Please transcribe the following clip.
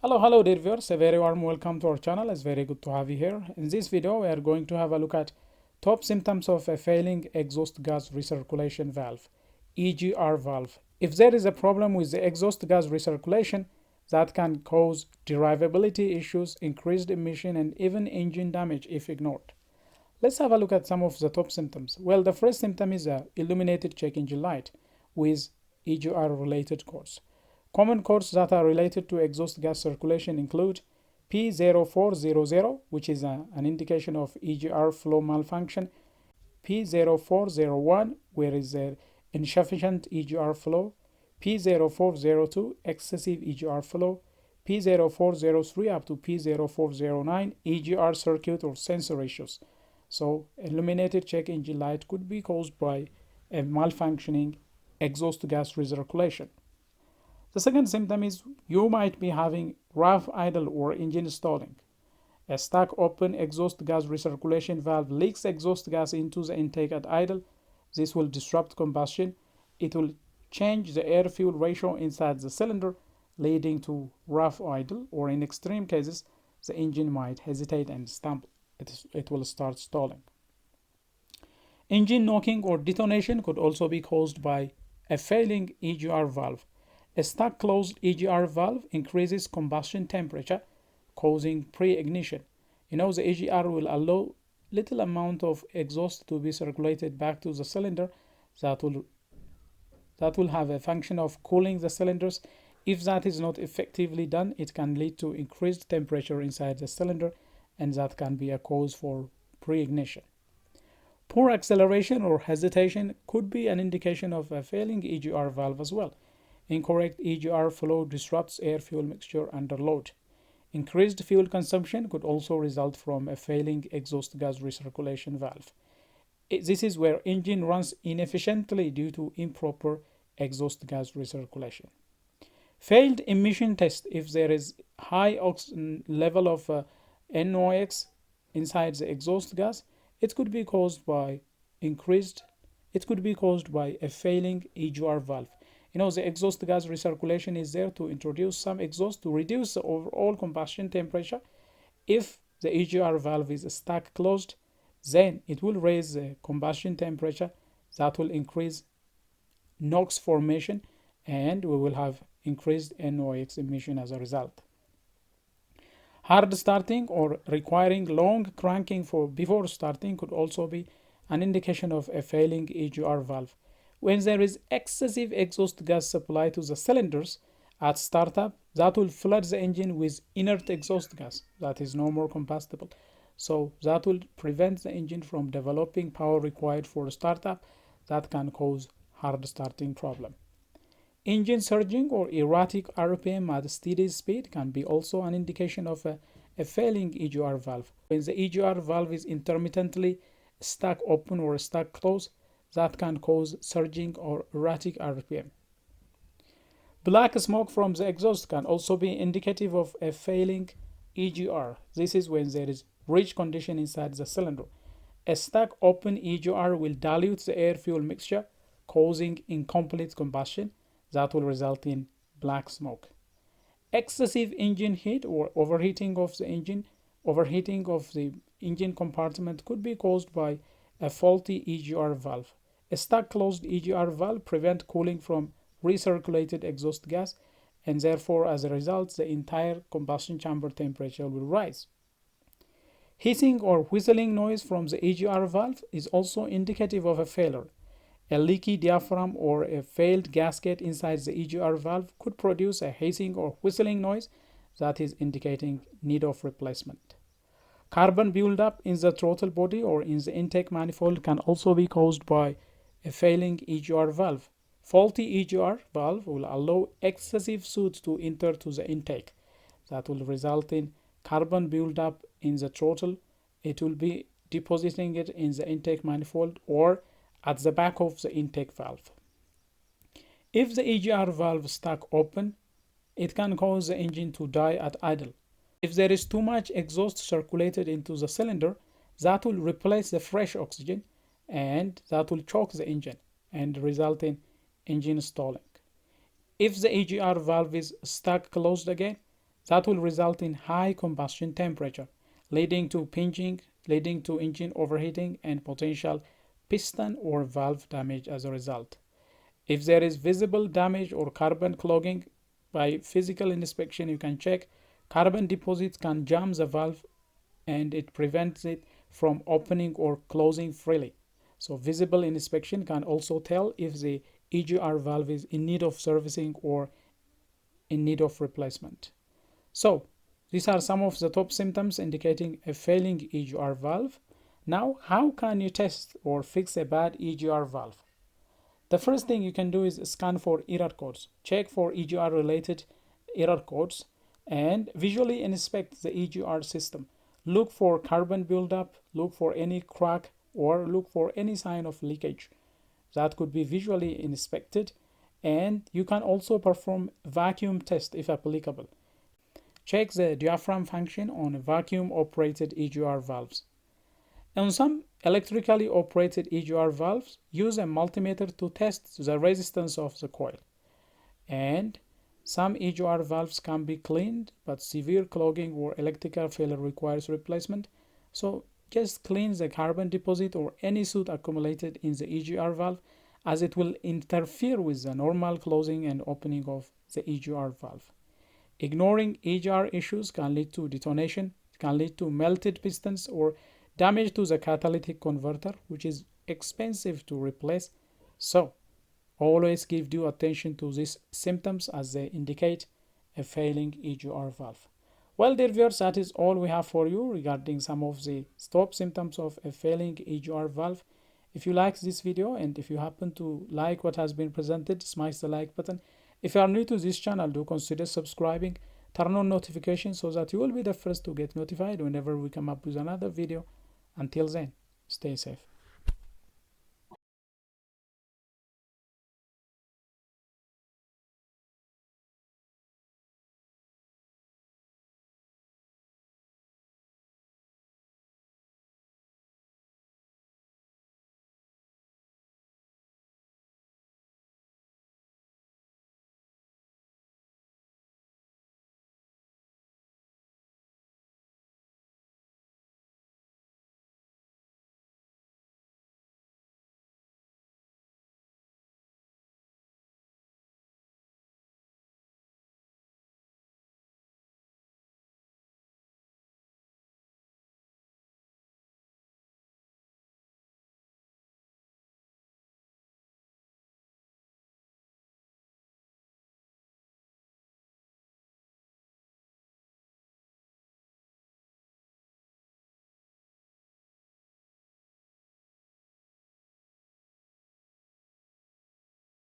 Hello dear viewers, a very warm welcome to our channel. It's very good to have you here. In this video we are going to have a look at top symptoms of a failing exhaust gas recirculation valve, EGR valve. If there is a problem with the exhaust gas recirculation, that can cause derivability issues, increased emission and even engine damage if ignored. Let's have a look at some of the top symptoms. Well, the first symptom is a illuminated check engine light with EGR related cause. Common causes that are related to exhaust gas circulation include P0400, which is an indication of EGR flow malfunction, P0401, where is there insufficient EGR flow, P0402, excessive EGR flow, P0403 up to P0409, EGR circuit or sensor issues. So, illuminated check engine light could be caused by a malfunctioning exhaust gas recirculation. The second symptom is you might be having rough idle or engine stalling. A stuck open exhaust gas recirculation valve leaks exhaust gas into the intake at idle. This will disrupt combustion. It will change the air-fuel ratio inside the cylinder, leading to rough idle, or in extreme cases, the engine might hesitate and stumble. It will start stalling. Engine knocking or detonation could also be caused by a failing EGR valve. A stuck closed EGR valve increases combustion temperature, causing pre-ignition. The EGR will allow little amount of exhaust to be circulated back to the cylinder that will have a function of cooling the cylinders. If that is not effectively done, it can lead to increased temperature inside the cylinder, and that can be a cause for pre-ignition. Poor acceleration or hesitation could be an indication of a failing EGR valve as well. Incorrect EGR flow disrupts air-fuel mixture under load. Increased fuel consumption could also result from a failing exhaust gas recirculation valve. This is where engine runs inefficiently due to improper exhaust gas recirculation. Failed emission test. If there is high level of NOx inside the exhaust gas, it could be caused by a failing EGR valve. The exhaust gas recirculation is there to introduce some exhaust to reduce the overall combustion temperature. If the EGR valve is stuck closed, then it will raise the combustion temperature. That will increase NOx formation, and we will have increased NOx emission as a result. Hard starting or requiring long cranking before starting could also be an indication of a failing EGR valve. When there is excessive exhaust gas supply to the cylinders at startup, that will flood the engine with inert exhaust gas that is no more combustible. So that will prevent the engine from developing power required for startup. That can cause hard starting problem. Engine surging or erratic RPM at steady speed can be also an indication of a failing EGR valve. When the EGR valve is intermittently stuck open or stuck closed, that can cause surging or erratic RPM. Black smoke from the exhaust can also be indicative of a failing EGR. This is when there is rich condition inside the cylinder. A stuck open EGR will dilute the air-fuel mixture, causing incomplete combustion. That will result in black smoke. Excessive engine heat or overheating of the engine compartment could be caused by a faulty EGR valve. A stuck closed EGR valve prevents cooling from recirculated exhaust gas, and therefore as a result the entire combustion chamber temperature will rise. Hissing or whistling noise from the EGR valve is also indicative of a failure. A leaky diaphragm or a failed gasket inside the EGR valve could produce a hissing or whistling noise that is indicating need of replacement. Carbon buildup in the throttle body or in the intake manifold can also be caused by a failing EGR valve. Faulty EGR valve will allow excessive soot to enter to the intake. That will result in carbon buildup in the throttle. It will be depositing it in the intake manifold or at the back of the intake valve. If the EGR valve is stuck open, it can cause the engine to die at idle. If there is too much exhaust circulated into the cylinder, that will replace the fresh oxygen, and that will choke the engine and result in engine stalling. If the EGR valve is stuck closed again, That will result in high combustion temperature, leading to pinging, leading to engine overheating, and potential piston or valve damage as a result. If there is visible damage or carbon clogging, by physical inspection you can check carbon deposits can jam the valve and it prevents it from opening or closing freely. So visible inspection can also tell if the EGR valve is in need of servicing or in need of replacement. So these are some of the top symptoms indicating a failing EGR valve. Now, how can you test or fix a bad EGR valve? The first thing you can do is scan for error codes. Check for EGR related error codes and visually inspect the EGR system. Look for carbon buildup, look for any crack, or look for any sign of leakage. That could be visually inspected, and you can also perform vacuum test if applicable. Check the diaphragm function on vacuum operated EGR valves. On some electrically operated EGR valves, use a multimeter to test the resistance of the coil. And some EGR valves can be cleaned, but severe clogging or electrical failure requires replacement. So just clean the carbon deposit or any soot accumulated in the EGR valve, as it will interfere with the normal closing and opening of the EGR valve. Ignoring EGR issues can lead to detonation, can lead to melted pistons or damage to the catalytic converter, which is expensive to replace. So always give due attention to these symptoms as they indicate a failing EGR valve. Well, dear viewers, that is all we have for you regarding some of the top symptoms of a failing EGR valve. If you like this video and if you happen to like what has been presented, smash the like button. If you are new to this channel, do consider subscribing, turn on notifications so that you will be the first to get notified whenever we come up with another video. Until then, stay safe.